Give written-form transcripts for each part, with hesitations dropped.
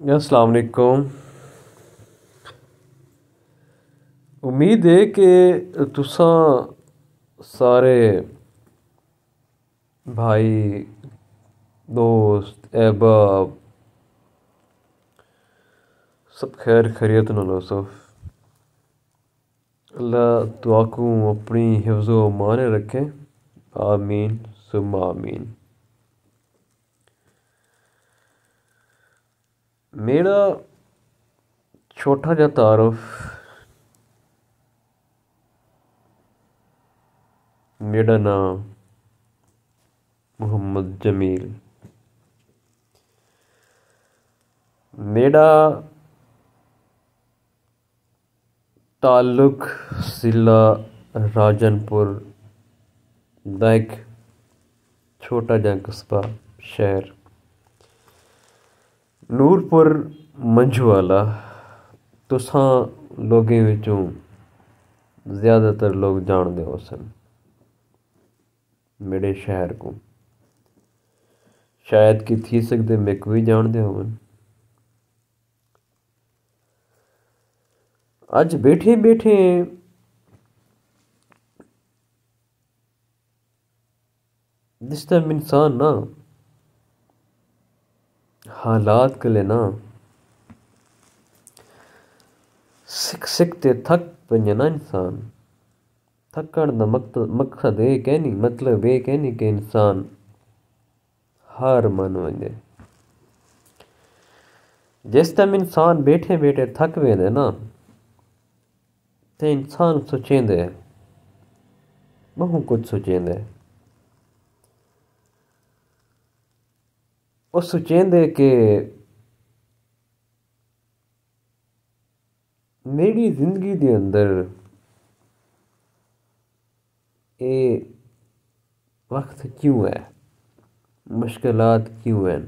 अस्सलाम वालेकुम। उम्मीद है कि तुसां सारे भाई दोस्त अहबाब सब खैर खैरियत नाल होसो। अल्लाह दुआकू अपनी हिफ्ज़ो अमान रखे। आमीन सुम्मा आमीन। मेरा छोटा जा तारुफ, मेरा नाम मोहम्मद जमील। मेरा ताल्लुक ज़िला राजनपुर दा एक छोटा जा कस्बा शहर नूरपुर मंझूवाला। तुसां लोगें विचों ज़्यादातर लोग जानदे होसन मेरे शहर को। शायद कि थी सकदे मेरे भी जानदे होवन। अज बैठे बैठे जिस टाइम इंसान ना हालात कले ना सिखते थक पंजे ना इंसान। थकण दा मकसद ये कहनी मतलब ये कहनी कि इंसान हार मन वंजे। जिस टाइम इंसान बैठे बैठे थक वेंदे ना ते इंसान सोचेंदे बहु कुछ सोचेंदे। वो सोचेंदे कि मेरी जिंदगी दे अंदर ये वक्त क्यों है, मुश्किलात क्यों हैं।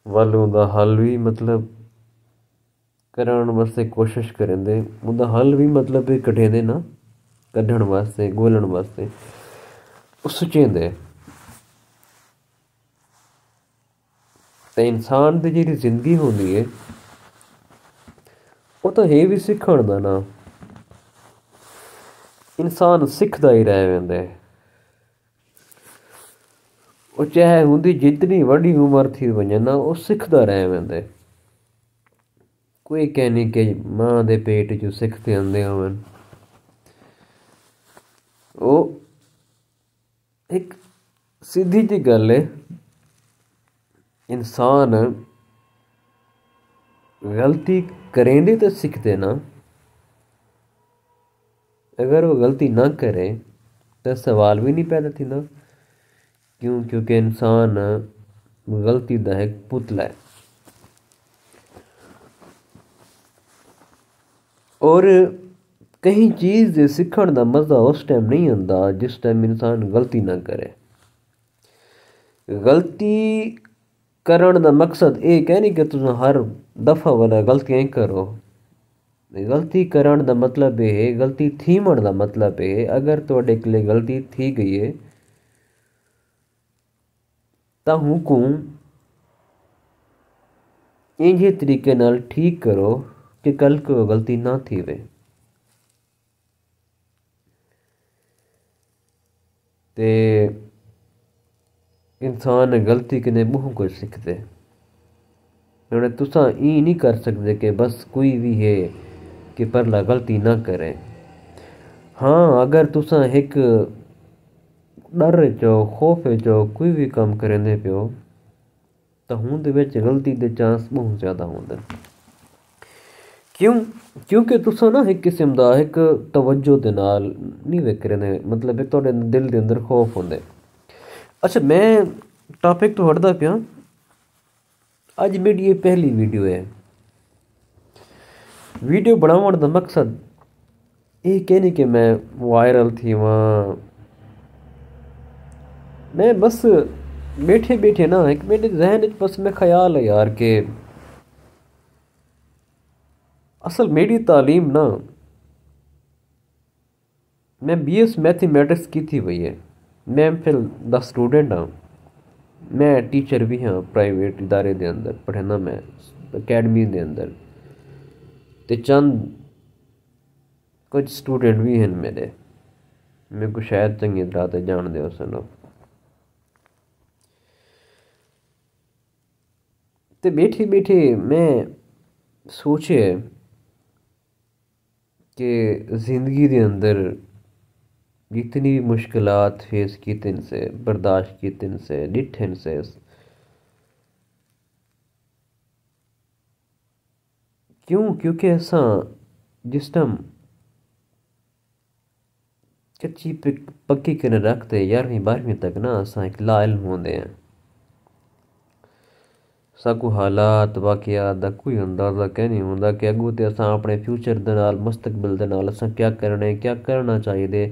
वालों दा हल भी मतलब करन वास्ते कोशिश करेंदे, उदा हल भी मतलब कढेंदे ना कढण वास्ते गोलण वास्ते वो सोचेंदे। ते इंसान दी जेह्ड़ी जिंदगी होंदी है वो तो है भी सीखण दा ना। इंसान सिखदा ही रह वेंदा है। वो चाहे उनकी जितनी वड्डी उम्र थी वञे ना वो सिखदा रह वेंदा है। कोई कहनी कि मां दे पेट चो सिखते आंदे होवन। वो एक सीधी जी गल है, इंसान गलती करेंदे तो सीखते ना। अगर वो गलती ना करे तो सवाल भी नहीं पैदा थींदा। क्यों? क्योंकि इंसान गलती दा एक पुतला है। और कहीं चीज़ दे सीखण दा मज़ा उस टाइम नहीं आंदा जिस टाइम इंसान गलती ना करे। गलती करन दा मकसद ये कहनी कि तुम हर दफ़ा वाला गलतियां ही करो। गलती करन दा मतलब है, गलती थीमण दा मतलब है अगर तुहाडे कोले गलती थी गई है तां हुकुम इंजे तरीके नाल ठीक करो कि कल को गलती ना थीवे। ते इंसान गलती कने बहुत कुछ सीखदे। हुण तुसां ई नहीं कर सकदे कि बस कोई भी है कि परला गलती ना करे। हाँ अगर तुसां एक डर चो खौफ चो कोई भी काम करेंदे पियो तो उहदे विच गलती दे चांस बहुत ज़्यादा होंदे। क्यों? क्योंकि तुसां ना एक किस्म दा एक तवज्जो दे नाल नहीं वेख रहे मतलब एक तुहाडे दिल दे अंदर खौफ होंदे। अच्छा मैं टॉपिक तो हटदा पिया। अज मेरी ये पहली वीडियो है। वीडियो बनावन दा मकसद ये कहनी कि मैं वायरल थी वहाँ। मैं बस बैठे बैठे ना एक मेरे जहन बस में ख्याल है यार कि असल मेरी तालीम ना मैं BS मैथमेटिक्स की थी भैया। मैं फिर द स्टूडेंट हाँ। मैं टीचर भी हाँ प्राइवेट इदारे दे अंदर पढ़ाना मैं अकैडमी दे अंदर ते चंद कुछ स्टूडेंट भी हैं मेरे को शायद चंगी तरह ते जान दे सन ते बैठे बैठे मैं सोचे कि ज़िंदगी के अंदर जितनी भी मुश्किलात फेस की तिन से बर्दाश्त की तिन से डिठन से क्योंकि असा जिस टाइम कच्ची पक्की कने रखते 11वीं 12वीं तक ना असा एक लाइल होंदे हैं साकू हालात वाकयात दा कोई अंदाज़ा क्या नहीं होंदा कि अगू ते असा अपने फ्यूचर दे नाल मुस्तकबिल दे नाल असा क्या करना है क्या करना चाहिए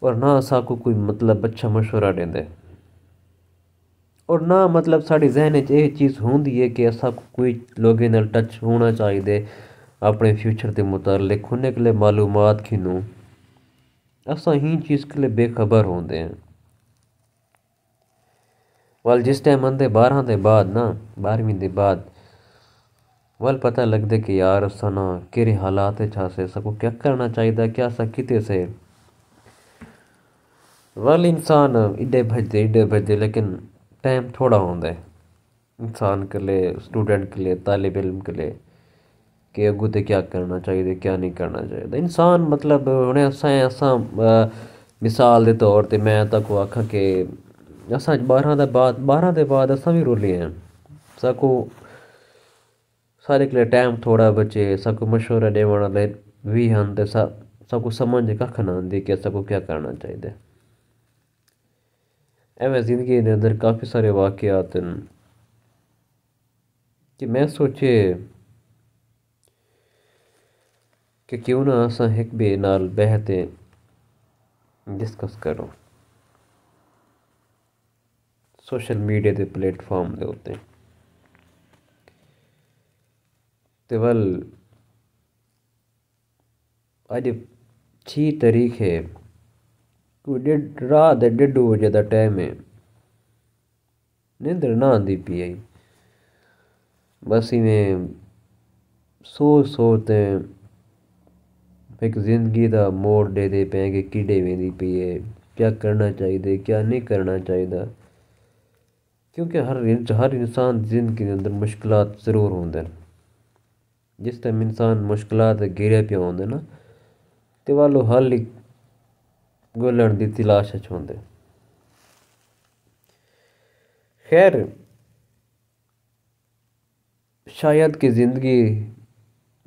और ना साकू कोई मतलब अच्छा मशवरा देंदे और ना मतलब साड़ी जहन च यह चीज़ होंदी है कि असा कोई लोगों नाल टच होना चाहिए अपने फ्यूचर के मुतालिक होने के लिए मालूमात खिनू असा ही चीज़ के लिए बेखबर होंदे हैं वाल जिस टाइम आंदे 12 के बाद ना 12वीं के बाद वाल पता लगदे कि यार असा ना केरे हालात से सबको क्या करना चाहिए क्या सा किते से वाल इंसान इड्डे भजदे लेकिन टाइम थोड़ा होंदा है इंसान के लिए स्टूडेंट के लिए तालिब इल्म के लिए कि अगू ते क्या करना चाहिए क्या नहीं करना चाहिए इंसान मतलब उन्हें असा मिसाल के तौर पर मैं तक आखा कि असा 12 के बाद असा भी रोली हैं साकू सारे के लिए टाइम थोड़ा बचे साकू मशवरा देने वाले भी हैं तो साकू समझ कख ना आती कि साकू क्या करना चाहिए एवं जिंदगी के अंदर काफ़ी सारे वाकयात हैं कि मैं सोचे कि क्यों ना असा एक बे नाल बहते डिस्कस करो सोशल मीडिया के प्लेटफॉर्म के उत्ते ते वल अज 6 तारीख है कोई रात 1:30 का टाइम है नींदर ना आती पी आई बस इवें सोचते एक जिंदगी का मोड़ दे पे कि किडे वेंदी पई है क्या करना चाहिए क्या नहीं करना चाहिए क्योंकि हर इंसान जिंदगी के अंदर मुश्किलात ज़रूर होंदे जिस टाइम इंसान मुश्किलात घिरे पे होंदे ना ते वालो हल गोलन की तलाश च होंदे खैर शायद कि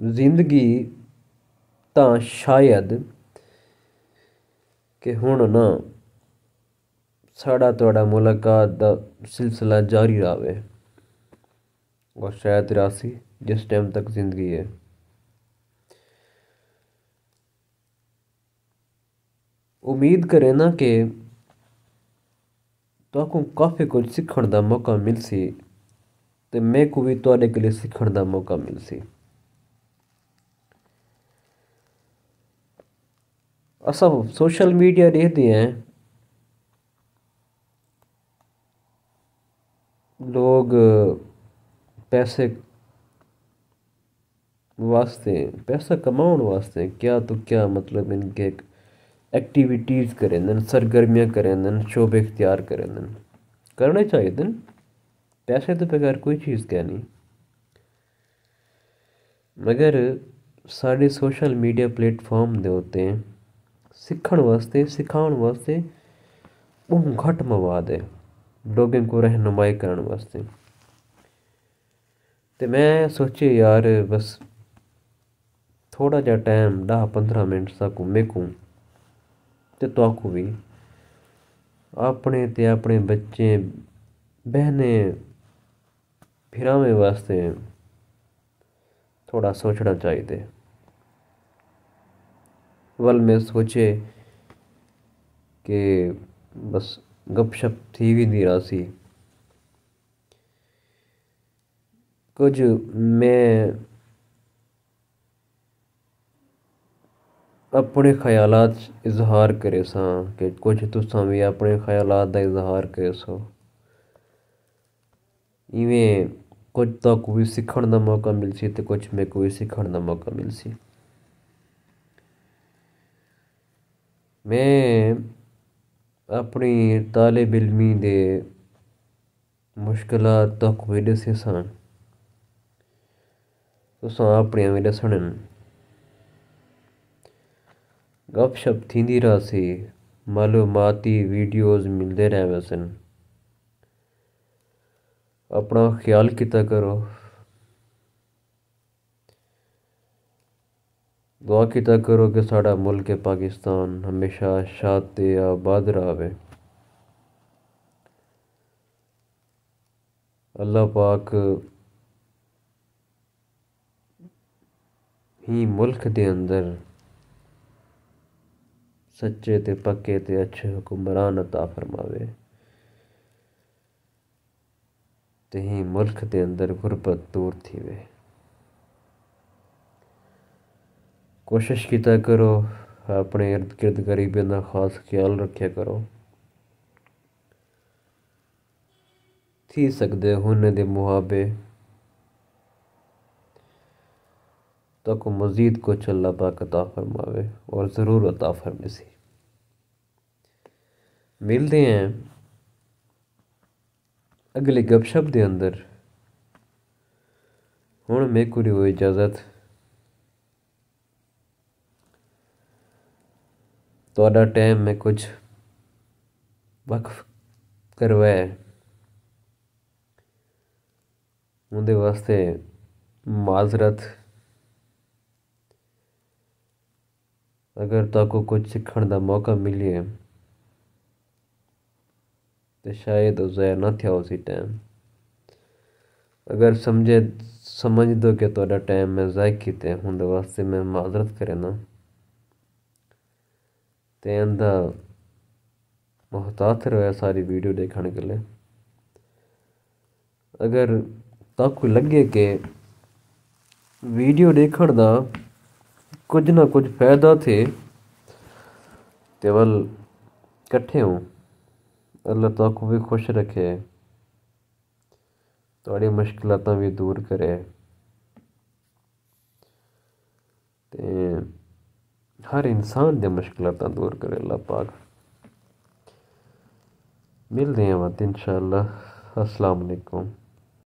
जिंदगी ਤਾਂ शायद कि हुण ना साड़ा तुहाड़ा मुलाकात का सिलसिला जारी रहे और शायद रासी जिस टाइम तक जिंदगी है उम्मीद करें ना कि तुहानू काफ़ी कुछ सीखण का मौका मिलसी ते मैं को भी तुहाडे के लिए सीखण का मौका मिलसी असा सोशल मीडिया देखते हैं लोग पैसे वास्ते पैसा कमाने वास्ते क्या तो क्या मतलब इनके एक्टिविटीज़ करें सरगर्मियाँ करें शोबे इख्तियार करें करने चाहिए पैसे तो बगैर कोई चीज़ क्या नहीं मगर साढ़े सोशल मीडिया प्लेटफॉर्म दे होते हैं सीखण वास्ते सिखाने वास्ते बहुत घट मवाद है लोगों को रहनुमाई करने वास्ते तो मैं सोचे यार बस थोड़ा जा टाइम 10-15 मिनट साकू मेकू ते तुआकू भी अपने ते अपने बच्चे बहने फिरावे वास्ते थोड़ा सोचना चाहिए वल मैं सोचे कि बस गपशप थी भी नहीं रासी कुछ मैं अपने ख्यालात इजहार करे सा कि कुछ तुसा भी अपने ख्यालात का इजहार करे सो इवें कुछ तो भी सीखण का मौका मिल सी तो कुछ मेरे को भी सीखण का मौका मिल सी। मैं अपनी तालिब इल्मी दे मुश्किलात तक भी दसे सन, तुसां अपनियां भी दसणन। गपशप थींदी रहसी, मालूमाती वीडियोज़ मिलते रहे सन। अपना ख्याल किता करो, दुआ किता करो कि साड़ा मुल्क पाकिस्तान हमेशा शाद ते आबाद रहे। अल्लाह पाक ही मुल्क दे अंदर सच्चे ते पक्के ते अच्छे हुक्मरान अता फरमावे, ते ही मुल्क दे अंदर गुरबत दूर थीवे। कोशिश किता करो अपने इर्द गिर्द गरीबों का खास ख्याल रखा करो। थी सकदे हुन दे मुहाबे तक मज़ीद कुछ अल्लाह पाक अता फरमावे और ज़रूर अता फरमेसी। मिलते हैं अगले गपशप दे अंदर। हुण मेरे को दियो इजाज़त। तुहाडा टाइम में कुछ वक्फ करवाया, उहदे वास्ते माजरत। अगर ताको कुछ सीखण का मौका मिले तो शायद ज़ाया ना थिया उसी टाइम। अगर समझ दो कि तुहाडा टाइम मैं ज़ाय किते, उहदे वास्ते मैं माजरत करना। ते अंदा मोहतात रहा सारी वीडियो देखने के लिए। अगर ताको लगे कि वीडियो देखण दा कुछ ना कुछ फायदा थे ते वल कट्ठे हों। अल्लाह ताको भी खुश रखे, तुहाडी मुश्किलातां भी दूर करे, ते हर इंसान दी मुश्किलातां दूर करे अल्लाह पाक। मिलते हैं वत इंशाअल्लाह। अस्सलाम वालेकुम।